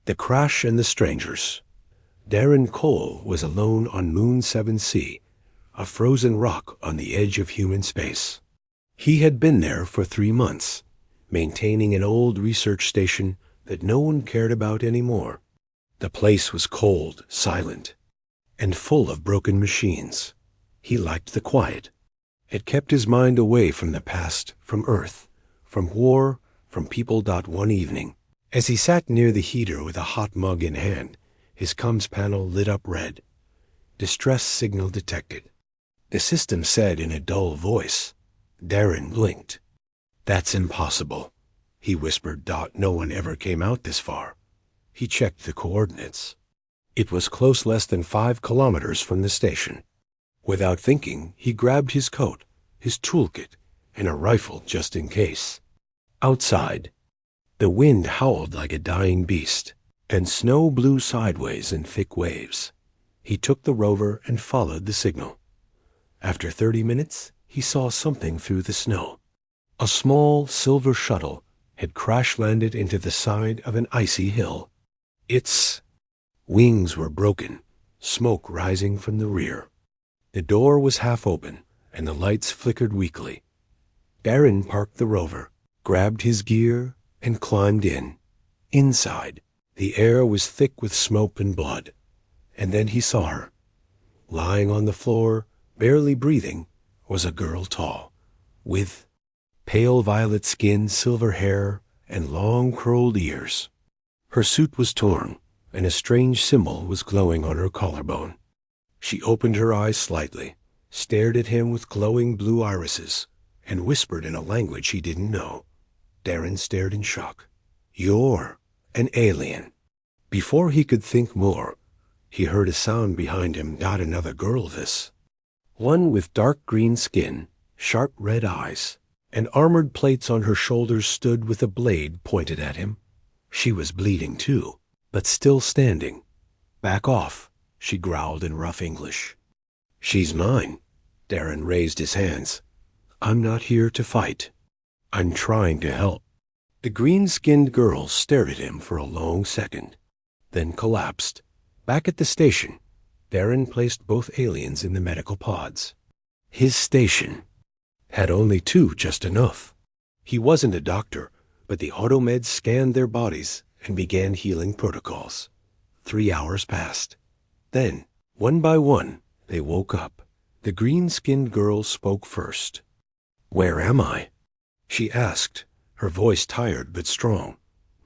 The Crash and the Strangers. Darren Cole was alone on Moon 7C, a frozen rock on the edge of human space. He had been there for 3 months, maintaining an old research station that no one cared about anymore. The place was cold, silent, and full of broken machines. He liked the quiet. It kept his mind away from the past, from Earth, from war, from people. One evening, as he sat near the heater with a hot mug in hand, his comms panel lit up red. Distress signal detected. The system said in a dull voice. Darren blinked. "That's impossible," he whispered. "No one ever came out this far." He checked the coordinates. It was close, less than 5 kilometers from the station. Without thinking, he grabbed his coat, his toolkit, and a rifle just in case. Outside, the wind howled like a dying beast, and snow blew sideways in thick waves. He took the rover and followed the signal. After 30 minutes, he saw something through the snow. A small silver shuttle had crash-landed into the side of an icy hill. Its wings were broken, smoke rising from the rear. The door was half open, and the lights flickered weakly. Darren parked the rover, grabbed his gear, and climbed in. Inside, the air was thick with smoke and blood. And then he saw her. Lying on the floor, barely breathing, was a girl tall, with pale violet skin, silver hair, and long curled ears. Her suit was torn, and a strange symbol was glowing on her collarbone. She opened her eyes slightly, stared at him with glowing blue irises, and whispered in a language he didn't know. Darren stared in shock. "You're an alien." Before he could think more, he heard a sound behind him. Another girl, this. One with dark green skin, sharp red eyes, and armored plates on her shoulders stood with a blade pointed at him. She was bleeding too, but still standing. "Back off," she growled in rough English. "She's mine." Darren raised his hands. "I'm not here to fight. I'm trying to help." The green-skinned girl stared at him for a long second, then collapsed. Back at the station, Darren placed both aliens in the medical pods. His station had only 2, just enough. He wasn't a doctor, but the automeds scanned their bodies and began healing protocols. 3 hours passed. Then, one by one, they woke up. The green-skinned girl spoke first. "Where am I?" she asked, her voice tired but strong.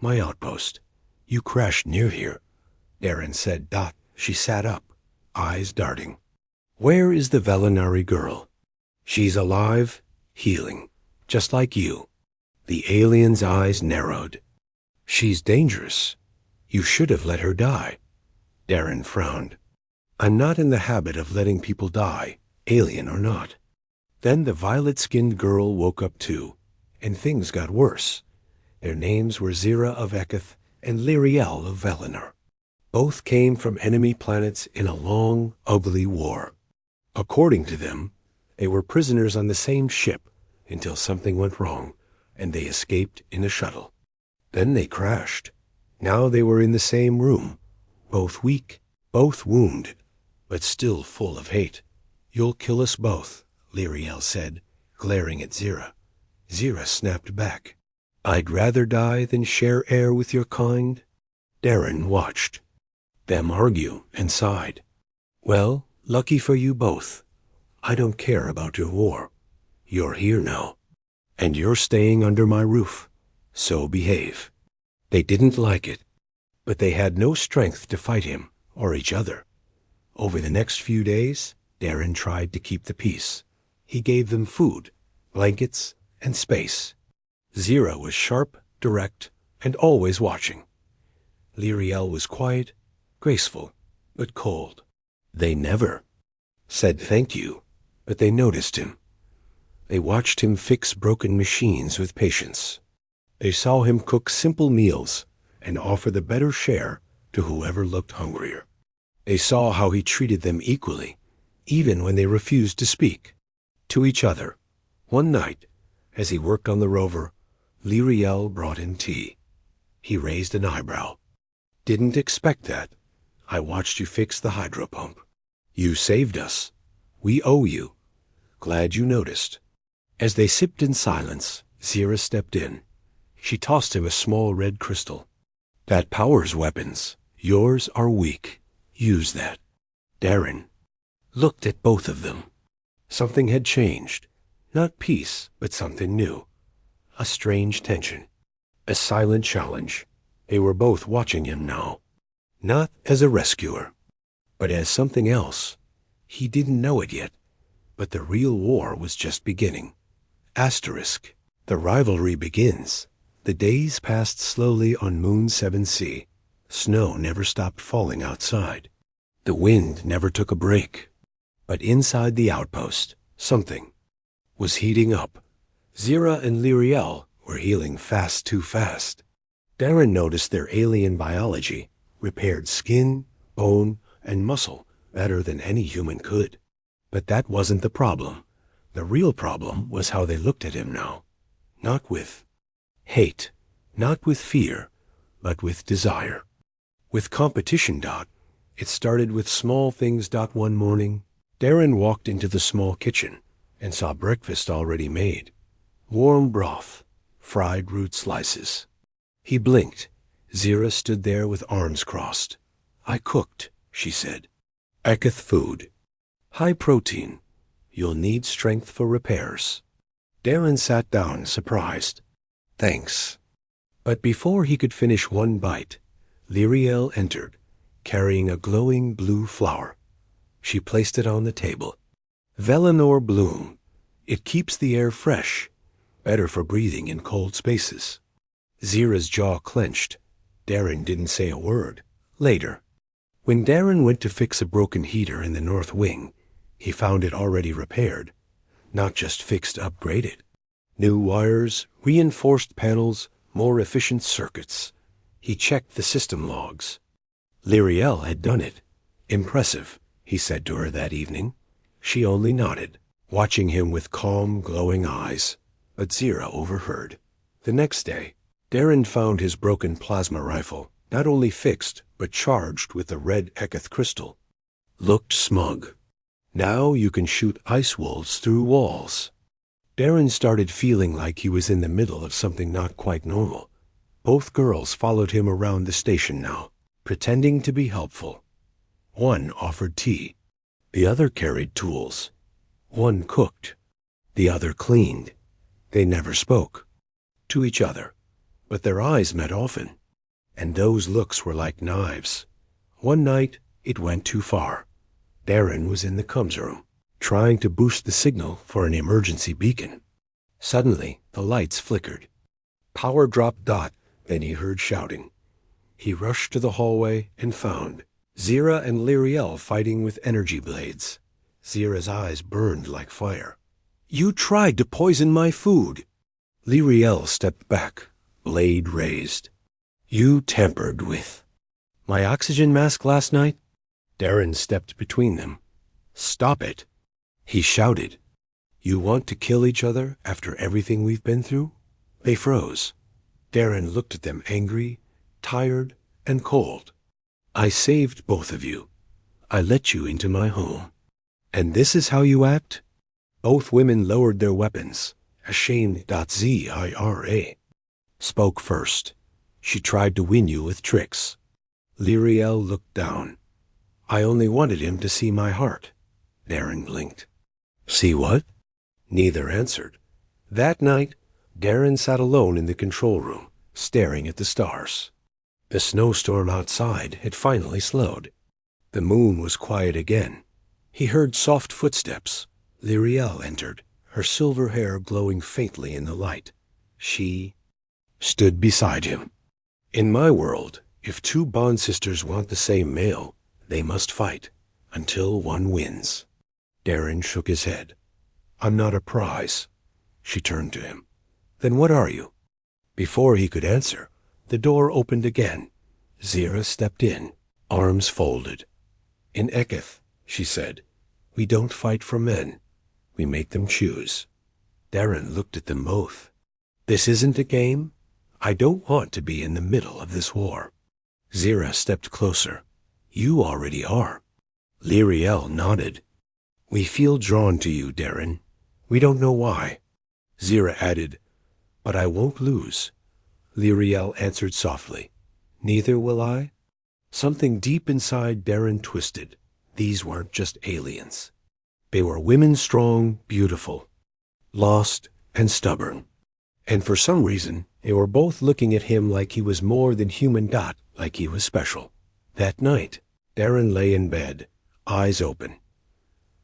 "My outpost. You crashed near here," Darren said. She sat up, eyes darting. "Where is the Velinari girl?" "She's alive, healing, just like you." The alien's eyes narrowed. "She's dangerous. You should have let her die." Darren frowned. "I'm not in the habit of letting people die, alien or not." Then the violet-skinned girl woke up too, and things got worse. Their names were Zira of Eketh and Lyriel of Velinar. Both came from enemy planets in a long, ugly war. According to them, they were prisoners on the same ship until something went wrong, and they escaped in a shuttle. Then they crashed. Now they were in the same room, both weak, both wounded, but still full of hate. "You'll kill us both," Lyriel said, glaring at Zira. Zira snapped back. "I'd rather die than share air with your kind." Darren watched them argue and sighed. "Well, lucky for you both. I don't care about your war. You're here now, and you're staying under my roof, so behave." They didn't like it, but they had no strength to fight him or each other. Over the next few days, Darren tried to keep the peace. He gave them food, blankets, and space. Zira was sharp, direct, and always watching. Lyriel was quiet, graceful, but cold. They never said thank you, but they noticed him. They watched him fix broken machines with patience. They saw him cook simple meals and offer the better share to whoever looked hungrier. They saw how he treated them equally, even when they refused to speak. To each other. One night, as he worked on the rover, Lyriel brought him tea. He raised an eyebrow. Didn't expect that. I watched you fix the hydro pump. You saved us. We owe you. Glad you noticed. As they sipped in silence, Zira stepped in. She tossed him a small red crystal. That powers weapons. Yours are weak. Use that. Darren looked at both of them. Something had changed. Not peace, but something new. A strange tension. A silent challenge. They were both watching him now. Not as a rescuer, but as something else. He didn't know it yet, but the real war was just beginning. Asterisk. The rivalry begins. The days passed slowly on Moon 7C. Snow never stopped falling outside. The wind never took a break. But inside the outpost, something was heating up. Zira and Lyriel were healing fast too fast. Darren noticed their alien biology repaired skin, bone, and muscle better than any human could. But that wasn't the problem. The real problem was how they looked at him now. Not with hate, not with fear, but with desire. With competition. It started with small things. One morning, Darren walked into the small kitchen and saw breakfast already made. Warm broth, fried root slices. He blinked. Zira stood there with arms crossed. I cooked, she said. Eketh food. High protein. You'll need strength for repairs. Darren sat down, surprised. Thanks. But before he could finish one bite, Lyriel entered, carrying a glowing blue flower. She placed it on the table. Velanor bloom. It keeps the air fresh, better for breathing in cold spaces. Zira's jaw clenched. Darren didn't say a word. Later, when Darren went to fix a broken heater in the north wing, he found it already repaired, not just fixed, upgraded. New wires, reinforced panels, more efficient circuits. He checked the system logs. Lyriel had done it. Impressive, he said to her that evening. She only nodded, watching him with calm, glowing eyes. But Zira overheard. The next day, Darren found his broken plasma rifle, not only fixed, but charged with the red Eketh crystal. Looked smug. Now you can shoot ice wolves through walls. Darren started feeling like he was in the middle of something not quite normal. Both girls followed him around the station now, pretending to be helpful. One offered tea. The other carried tools. One cooked. The other cleaned. They never spoke to each other, but their eyes met often, and those looks were like knives. One night, it went too far. Darren was in the comms room, trying to boost the signal for an emergency beacon. Suddenly, the lights flickered. Power dropped. Then he heard shouting. He rushed to the hallway and found Zira and Lyriel fighting with energy blades. Zira's eyes burned like fire. You tried to poison my food. Lyriel stepped back, blade raised. You tampered with my oxygen mask last night? Darren stepped between them. Stop it, he shouted. You want to kill each other after everything we've been through? They froze. Darren looked at them angry, tired, and cold. I saved both of you. I let you into my home. And this is how you act? Both women lowered their weapons, ashamed. Zira spoke first. She tried to win you with tricks. Lyriel looked down. I only wanted him to see my heart. Darren blinked. See what? Neither answered. That night, Darren sat alone in the control room, staring at the stars. The snowstorm outside had finally slowed. The moon was quiet again. He heard soft footsteps. Lyriel entered, her silver hair glowing faintly in the light. She stood beside him. In my world, if two bond sisters want the same male, they must fight until one wins. Darren shook his head. I'm not a prize. She turned to him. Then what are you? Before he could answer, the door opened again. Zira stepped in, arms folded. In Eketh, she said, we don't fight for men. We make them choose. Darren looked at them both. This isn't a game. I don't want to be in the middle of this war. Zira stepped closer. You already are. Lyriel nodded. We feel drawn to you, Darren. We don't know why. Zira added, But I won't lose. Lyriel answered softly. Neither will I. Something deep inside Darren twisted. These weren't just aliens. They were women strong, beautiful, lost, and stubborn. And for some reason, they were both looking at him like he was more than human, like he was special. That night, Darren lay in bed, eyes open.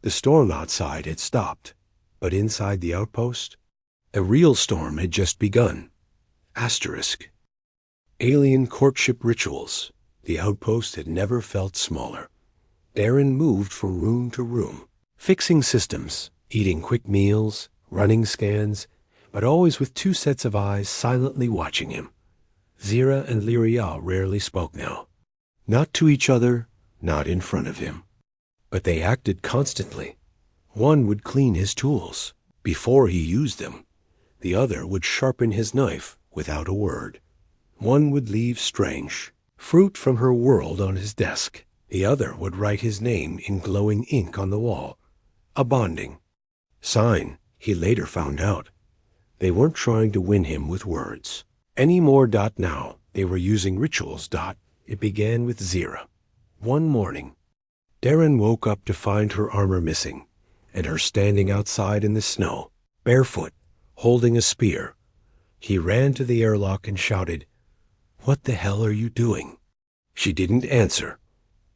The storm outside had stopped, but inside the outpost, a real storm had just begun. Asterisk. Alien courtship rituals. The outpost had never felt smaller. Darren moved from room to room, fixing systems, eating quick meals, running scans, but always with two sets of eyes silently watching him. Zira and Lyriel rarely spoke now. Not to each other, not in front of him. But they acted constantly. One would clean his tools before he used them. The other would sharpen his knife without a word. One would leave strange fruit from her world on his desk. The other would write his name in glowing ink on the wall. A bonding sign, he later found out. They weren't trying to win him with words. Any more. Now, they were using rituals. It began with Zira. One morning, Darren woke up to find her armor missing, and her standing outside in the snow, barefoot, holding a spear. He ran to the airlock and shouted, What the hell are you doing? She didn't answer.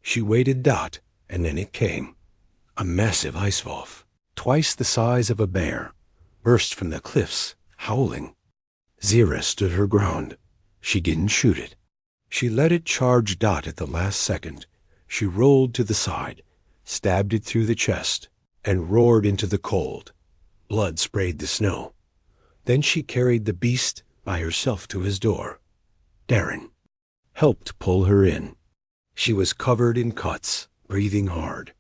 She waited. And then it came. A massive ice wolf, twice the size of a bear, burst from the cliffs, howling. Zira stood her ground. She didn't shoot it. She let it charge. At the last second, she rolled to the side, stabbed it through the chest, and roared into the cold. Blood sprayed the snow. Then she carried the beast by herself to his door. Darren helped pull her in. She was covered in cuts, breathing hard.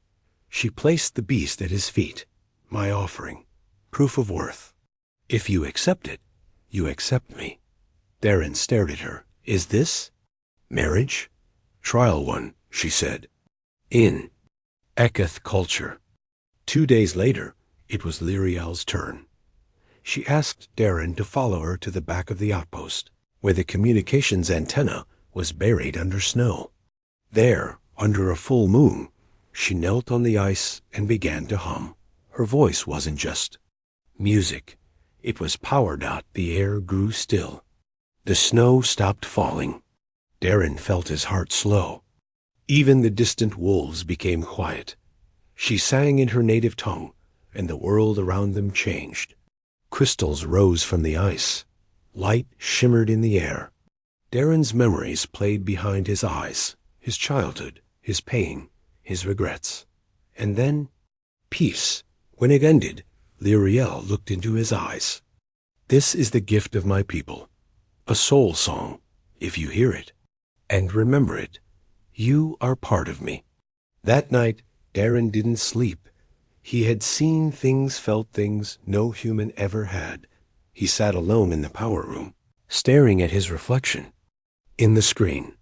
She placed the beast at his feet. My offering, proof of worth. If you accept it, you accept me. Darren stared at her. Is this marriage? Trial one, she said. In Eketh culture. 2 days later, it was Lyriel's turn. She asked Darren to follow her to the back of the outpost, where the communications antenna was buried under snow. There, under a full moon, she knelt on the ice and began to hum. Her voice wasn't just music. It was power. The air grew still. The snow stopped falling. Darren felt his heart slow. Even the distant wolves became quiet. She sang in her native tongue, and the world around them changed. Crystals rose from the ice. Light shimmered in the air. Darren's memories played behind his eyes, his childhood, his pain, his regrets. And then, peace. When it ended, Lyriel looked into his eyes. This is the gift of my people. A soul song, if you hear it. And remember it. You are part of me. That night, Darren didn't sleep. He had seen things, felt things no human ever had. He sat alone in the power room, staring at his reflection. In the screen,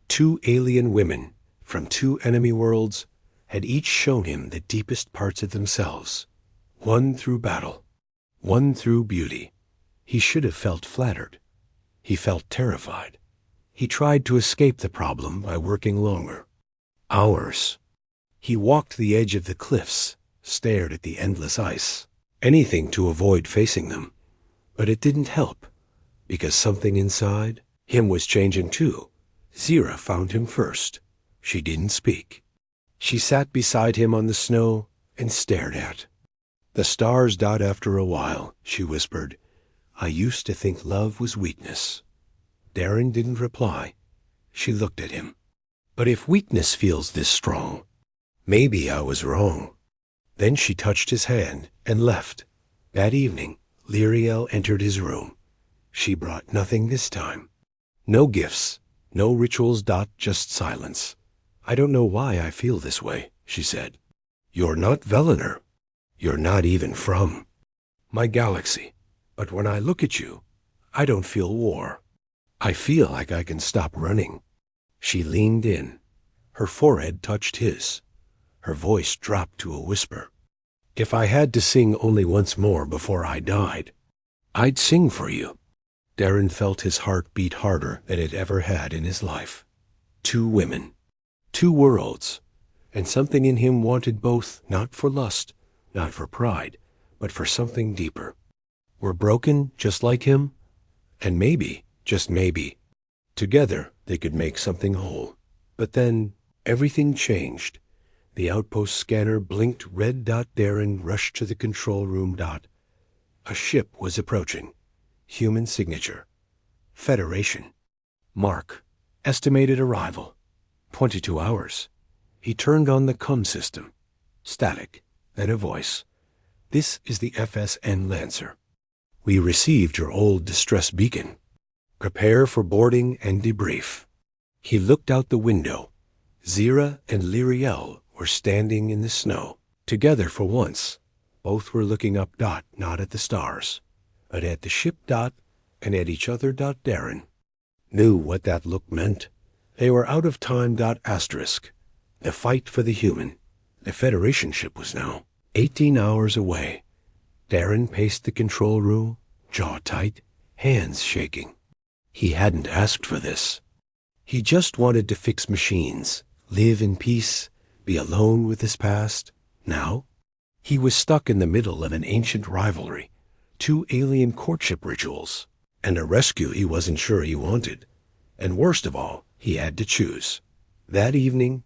2 alien women from 2 enemy worlds had each shown him the deepest parts of themselves. One through battle, one through beauty. He should have felt flattered. He felt terrified. He tried to escape the problem by working longer. Hours. He walked the edge of the cliffs, stared at the endless ice. Anything to avoid facing them. But it didn't help, because something inside him was changing too. Zira found him first. She didn't speak. She sat beside him on the snow and stared at the stars. After a while, she whispered, I used to think love was weakness. Darren didn't reply. She looked at him. But if weakness feels this strong, maybe I was wrong. Then she touched his hand and left. That evening, Lyriel entered his room. She brought nothing this time. No gifts, no rituals. Just silence. I don't know why I feel this way, she said. You're not Velener. You're not even from my galaxy. But when I look at you, I don't feel war. I feel like I can stop running. She leaned in. Her forehead touched his. Her voice dropped to a whisper. If I had to sing only once more before I died, I'd sing for you. Darren felt his heart beat harder than it ever had in his life. 2 women, 2 worlds, and something in him wanted both, not for lust, not for pride, but for something deeper. We're broken just like him, and maybe, just maybe, together they could make something whole. But then everything changed. The outpost scanner blinked red. Darren rushed to the control room. A ship was approaching. Human signature. Federation. Mark. Estimated arrival. 22 hours. He turned on the comm system. Static. Then a voice. This is the FSN Lancer. We received your old distress beacon. Prepare for boarding and debrief. He looked out the window. Zira and Lyriel were standing in the snow, together for once. Both were looking up. Not at the stars, but at the ship. And at each other. Darren knew what that look meant. They were out of time. Asterisk. The fight for the human. The Federation ship was now 18 hours away. Darren paced the control room, jaw tight, hands shaking. He hadn't asked for this. He just wanted to fix machines, live in peace, be alone with his past. Now, he was stuck in the middle of an ancient rivalry, 2 alien courtship rituals, and a rescue he wasn't sure he wanted. And worst of all, he had to choose. That evening,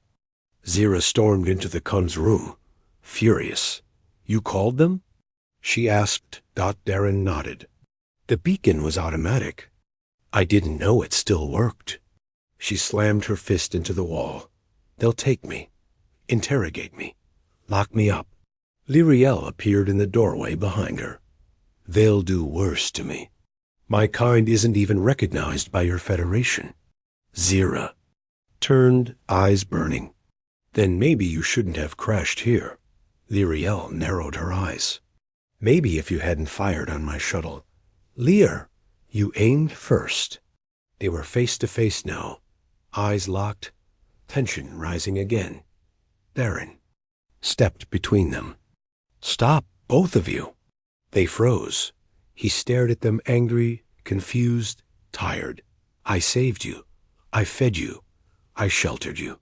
Zira stormed into the Kun's room, furious. You called them? She asked. Darren nodded. The beacon was automatic. I didn't know it still worked. She slammed her fist into the wall. They'll take me, interrogate me, lock me up. Lyriel appeared in the doorway behind her. They'll do worse to me. My kind isn't even recognized by your Federation. Zira turned, eyes burning. Then maybe you shouldn't have crashed here. Lyriel narrowed her eyes. Maybe if you hadn't fired on my shuttle. Lear, you aimed first. They were face to face now, eyes locked, tension rising again. Darren stepped between them. Stop, both of you. They froze. He stared at them, angry, confused, tired. I saved you. I fed you. I sheltered you.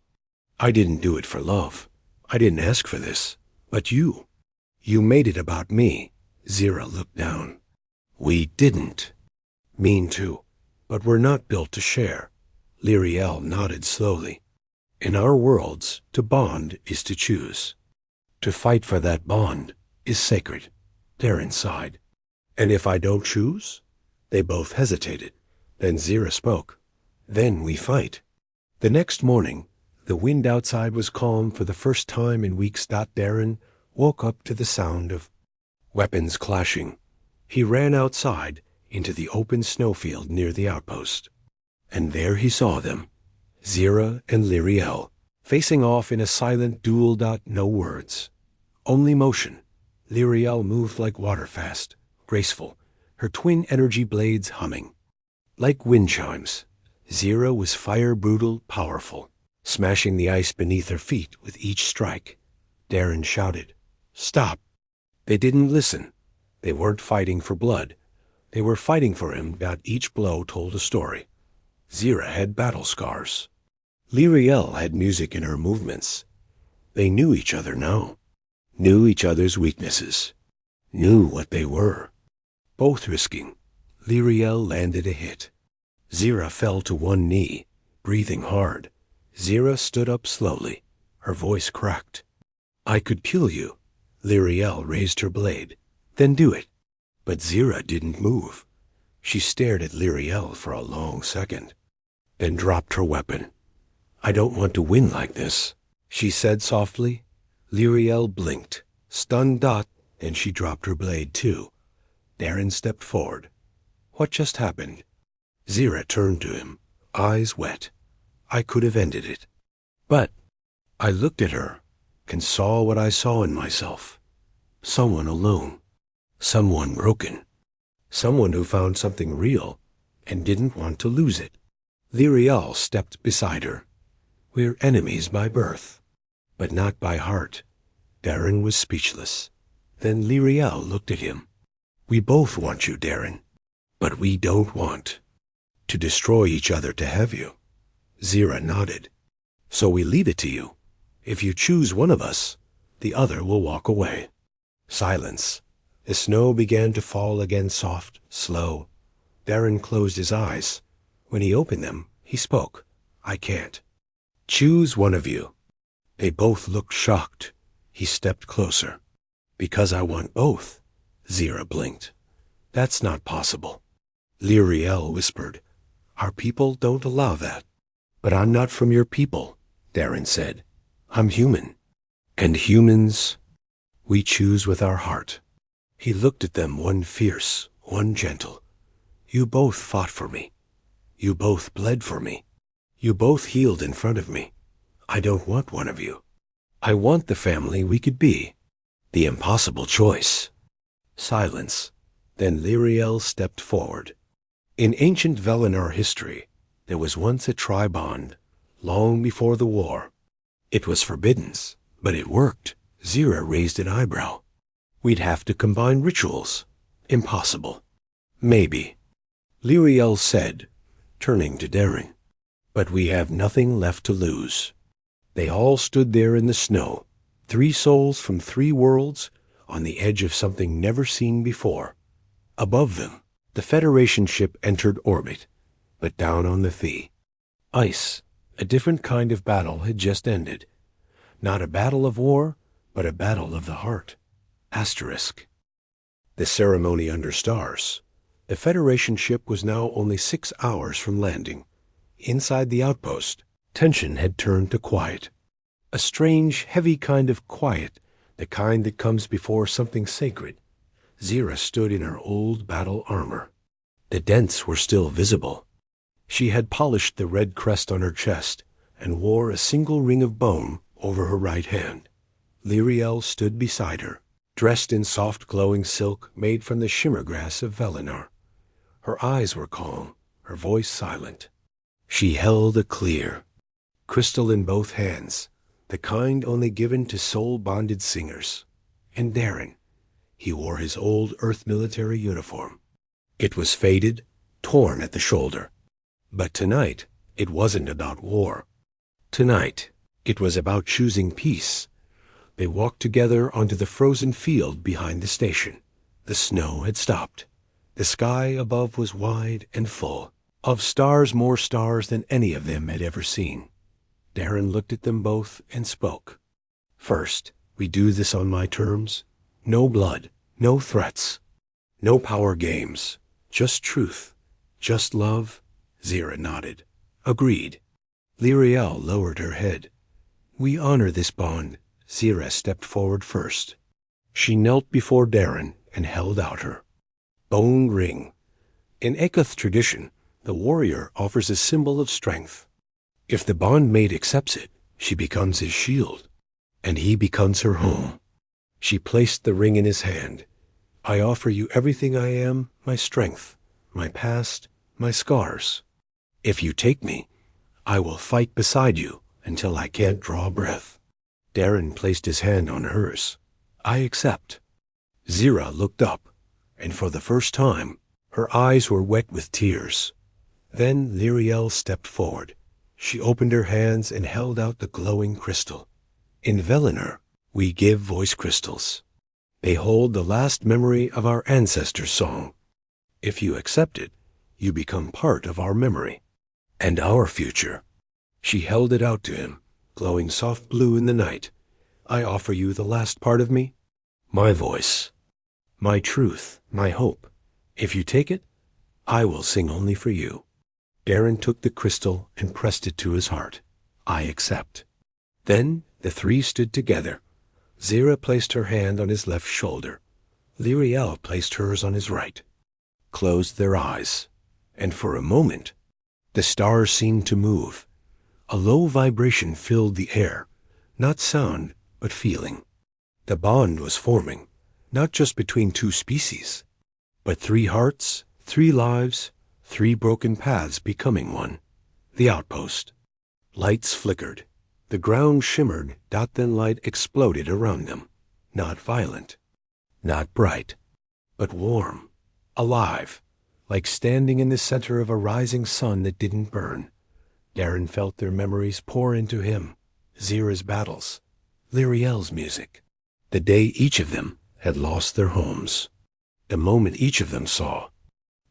I didn't do it for love. I didn't ask for this. But you made it about me. Zira looked down. We didn't. Mean to. But we're not built to share. Lyriel nodded slowly. In our worlds, to bond is to choose. To fight for that bond is sacred. Darren sighed. And if I don't choose? They both hesitated. Then Zira spoke. Then we fight. The next morning, the wind outside was calm for the first time in weeks. Darren woke up to the sound of weapons clashing. He ran outside into the open snowfield near the outpost. And there he saw them, Zira and Lyriel, facing off in a silent duel. No words, only motion. Lyriel moved like water fast, graceful, her twin energy blades humming. Like wind chimes, Zira was fire brutal, powerful, smashing the ice beneath her feet with each strike. Darren shouted, Stop! They didn't listen. They weren't fighting for blood. They were fighting for him. Each blow told a story. Zira had battle scars. Lyriel had music in her movements. They knew each other now. Knew each other's weaknesses. Knew what they were. Both risking. Lyriel landed a hit. Zira fell to one knee, breathing hard. Zira stood up slowly. Her voice cracked. I could kill you. Lyriel raised her blade. Then do it. But Zira didn't move. She stared at Lyriel for a long second, then dropped her weapon. I don't want to win like this, she said softly. Lyriel blinked, stunned. Then she dropped her blade too. Darren stepped forward. What just happened? Zira turned to him, eyes wet. I could have ended it. But I looked at her and saw what I saw in myself. Someone alone. Someone broken. Someone who found something real and didn't want to lose it. Lyriel stepped beside her. We're enemies by birth, but not by heart. Darren was speechless. Then Lyriel looked at him. We both want you, Darren, but we don't want to destroy each other to have you. Zira nodded. So we leave it to you. If you choose one of us, the other will walk away. Silence. The snow began to fall again, soft, slow. Darren closed his eyes. When he opened them, he spoke. I can't. Choose one of you. They both looked shocked. He stepped closer. Because I want both. Zira blinked. That's not possible. Lyriel whispered. Our people don't allow that. But I'm not from your people, Darren said. I'm human. And humans, we choose with our heart. He looked at them, one fierce, one gentle. You both fought for me. You both bled for me. You both healed in front of me. I don't want one of you. I want the family we could be. The impossible choice. Silence. Then Lyriel stepped forward. In ancient Velinar history, there was once a tri-bond, long before the war. It was forbidden, but it worked. Zira raised an eyebrow. We'd have to combine rituals. Impossible. Maybe. Lyriel said, turning to Darren. But we have nothing left to lose. They all stood there in the snow, 3 souls from 3 worlds, on the edge of something never seen before. Above them, the Federation ship entered orbit, but down on the Thea, ice, a different kind of battle had just ended. Not a battle of war, but a battle of the heart. Asterisk. The ceremony under stars. The Federation ship was now only 6 hours from landing. Inside the outpost, tension had turned to quiet. A strange, heavy kind of quiet, the kind that comes before something sacred. Zira stood in her old battle armor. The dents were still visible. She had polished the red crest on her chest and wore a single ring of bone over her right hand. Lyriel stood beside her, dressed in soft glowing silk made from the shimmer grass of Velinar. Her eyes were calm, her voice silent. She held a clear crystal in both hands, the kind only given to soul-bonded singers. And Darren, he wore his old Earth military uniform. It was faded, torn at the shoulder. But tonight, it wasn't about war. Tonight, it was about choosing peace. They walked together onto the frozen field behind the station. The snow had stopped. The sky above was wide and full, of stars, more stars than any of them had ever seen. Darren looked at them both and spoke. First, we do this on my terms. No blood, no threats, no power games, just truth, just love. Zira nodded. Agreed. Lyriel lowered her head. We honor this bond. Zira stepped forward first. She knelt before Darren and held out her bone ring. In Ekoth tradition, the warrior offers a symbol of strength. If the bondmate accepts it, she becomes his shield, and he becomes her home. She placed the ring in his hand. I offer you everything I am, my strength, my past, my scars. If you take me, I will fight beside you until I can't draw breath. Darren placed his hand on hers. I accept. Zira looked up, and for the first time, her eyes were wet with tears. Then Lyriel stepped forward. She opened her hands and held out the glowing crystal. In Velinar, we give voice crystals. They hold the last memory of our ancestors' song. If you accept it, you become part of our memory and our future. She held it out to him, glowing soft blue in the night. I offer you the last part of me, my voice, my truth, my hope. If you take it, I will sing only for you. Darren took the crystal and pressed it to his heart. I accept. Then the 3 stood together. Zira placed her hand on his left shoulder. Lyriel placed hers on his right. Closed their eyes, and for a moment, the stars seemed to move. A low vibration filled the air, not sound, but feeling. The bond was forming, not just between 2 species, but 3 hearts, 3 lives, 3 broken paths becoming one. The outpost. Lights flickered. The ground shimmered. Then light exploded around them. Not violent. Not bright. But warm. Alive. Like standing in the center of a rising sun that didn't burn. Darren felt their memories pour into him. Zira's battles. Lyriel's music. The day each of them had lost their homes. The moment each of them saw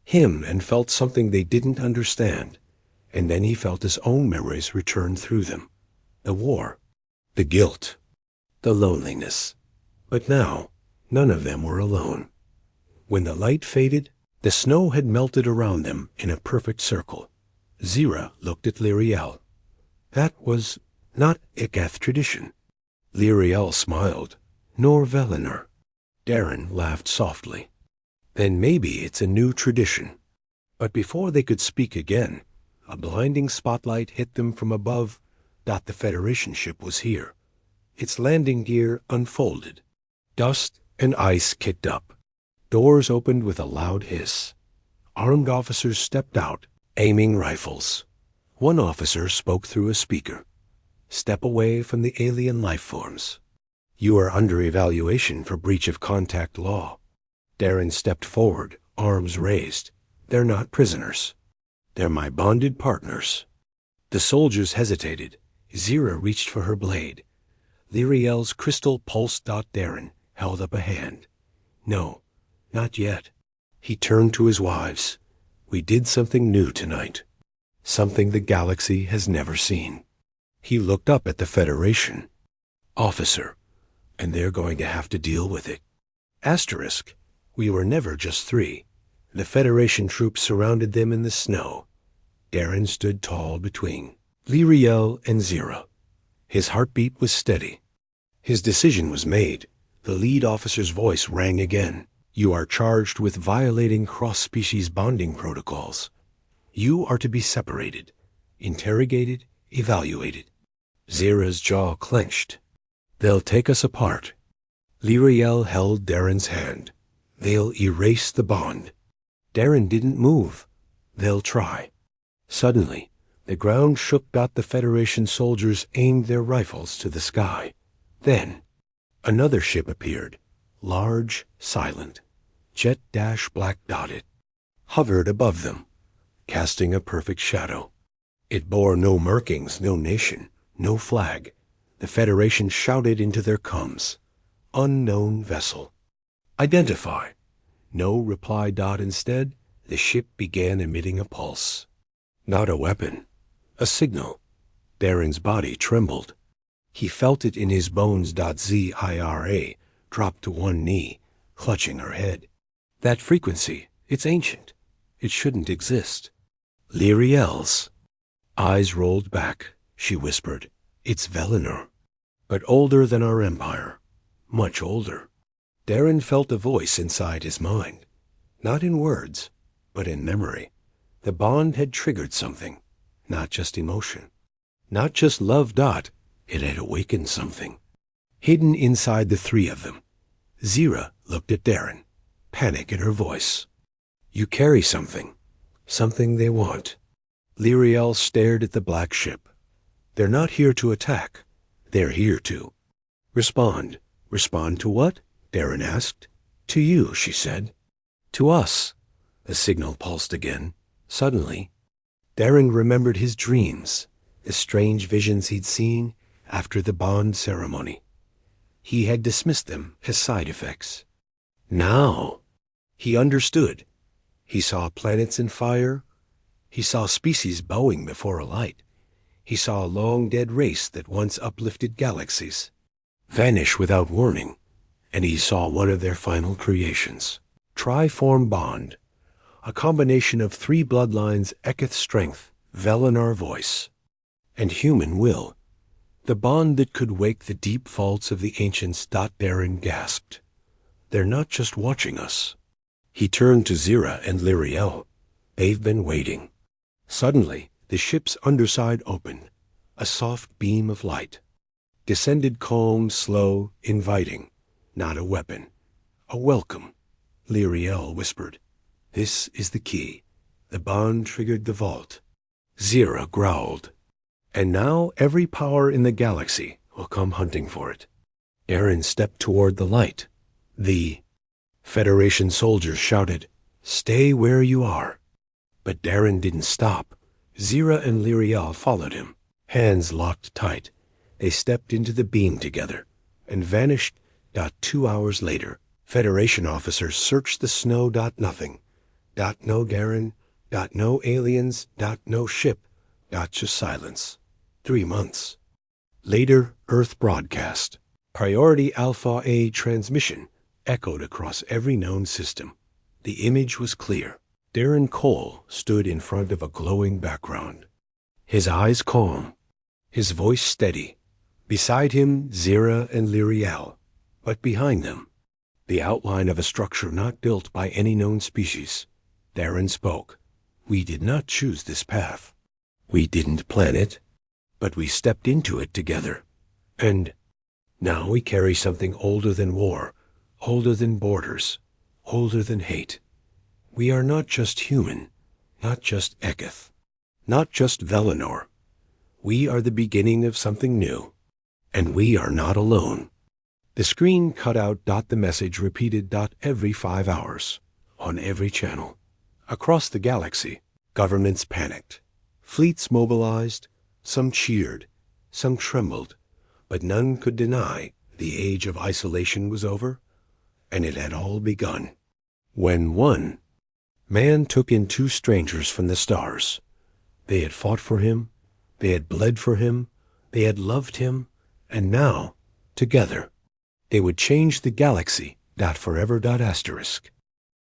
him and felt something they didn't understand. And then he felt his own memories return through them. The war. The guilt. The loneliness. But now, none of them were alone. When the light faded, the snow had melted around them in a perfect circle. Zira looked at Lyriel. That was not Ikath tradition. Lyriel smiled. Nor Velinor. Darren laughed softly. Then maybe it's a new tradition. But before they could speak again, a blinding spotlight hit them from above. The Federation ship was here. Its landing gear unfolded. Dust and ice kicked up. Doors opened with a loud hiss. Armed officers stepped out, aiming rifles. One officer spoke through a speaker. Step away from the alien life forms. You are under evaluation for breach of contact law. Darren stepped forward, arms raised. They're not prisoners. They're my bonded partners. The soldiers hesitated. Zira reached for her blade. Lyriel's crystal pulsed. Darren held up a hand. No, not yet. He turned to his wives. We did something new tonight. Something the galaxy has never seen. He looked up at the Federation. Officer, and they're going to have to deal with it. Asterisk, we were never just three. The Federation troops surrounded them in the snow. Darren stood tall between Lyriel and Zira. His heartbeat was steady. His decision was made. The lead officer's voice rang again. You are charged with violating cross-species bonding protocols. You are to be separated, interrogated, evaluated. Zira's jaw clenched. They'll take us apart. Lyriel held Darren's hand. They'll erase the bond. Darren didn't move. They'll try. Suddenly, the ground shook. The Federation soldiers aimed their rifles to the sky. Then, another ship appeared, large, silent, jet-black dotted, hovered above them, casting a perfect shadow. It bore no markings, no nation, no flag. The Federation shouted into their comms. Unknown vessel. Identify. No reply. Instead, the ship began emitting a pulse. Not a weapon. A signal. Darren's body trembled. He felt it in his bones. Zira dropped to one knee, clutching her head. That frequency, it's ancient. It shouldn't exist. Lyriel's eyes rolled back. She whispered, It's Velinor. But older than our empire. Much older. Darren felt a voice inside his mind. Not in words, but in memory. The bond had triggered something. Not just emotion. Not just love. It had awakened something. Hidden inside the three of them. Zira looked at Darren. Panic in her voice. You carry something. Something they want. Lyriel stared at the black ship. They're not here to attack. They're here to respond. Respond to what? Darren asked. To you, she said. To us. The signal pulsed again. Suddenly, Darren remembered his dreams, the strange visions he'd seen after the bond ceremony. He had dismissed them as side effects. Now, he understood. He saw planets in fire. He saw species bowing before a light. He saw a long-dead race that once uplifted galaxies vanish without warning. And he saw one of their final creations. Triform bond. A combination of three bloodlines, Eketh strength, Velinor voice, and human will. The bond that could wake the deep vaults of the ancients. Darren gasped. They're not just watching us. He turned to Zira and Lyriel. They've been waiting. Suddenly, the ship's underside opened. A soft beam of light. Descended calm, slow, inviting. Not a weapon. A welcome. Lyriel whispered. This is the key. The bond triggered the vault. Zira growled. And now every power in the galaxy will come hunting for it. Darren stepped toward the light. The Federation soldiers shouted, "Stay where you are." But Darren didn't stop. Zira and Lyriel followed him. Hands locked tight, they stepped into the beam together and vanished. 2 hours later, Federation officers searched the snow. Nothing. No Garen. No aliens. No ship. Just silence. 3 months. Later, Earth broadcast. Priority Alpha A transmission echoed across every known system. The image was clear. Darren Cole stood in front of a glowing background. His eyes calm, his voice steady. Beside him, Zira and Lyriel. But behind them, the outline of a structure not built by any known species. Darren spoke. "We did not choose this path. We didn't plan it, but we stepped into it together. And now we carry something older than war, older than borders, older than hate. We are not just human, not just Eketh, not just Velinor. We are the beginning of something new, and we are not alone." The screen cut out. The message repeated. Every 5 hours, on every channel. Across the galaxy, governments panicked. Fleets mobilized. Some cheered, some trembled, but none could deny the age of isolation was over, and it had all begun. When one man took in 2 strangers from the stars. They had fought for him, they had bled for him, they had loved him, and now, together, they would change the galaxy. Forever. Asterisk.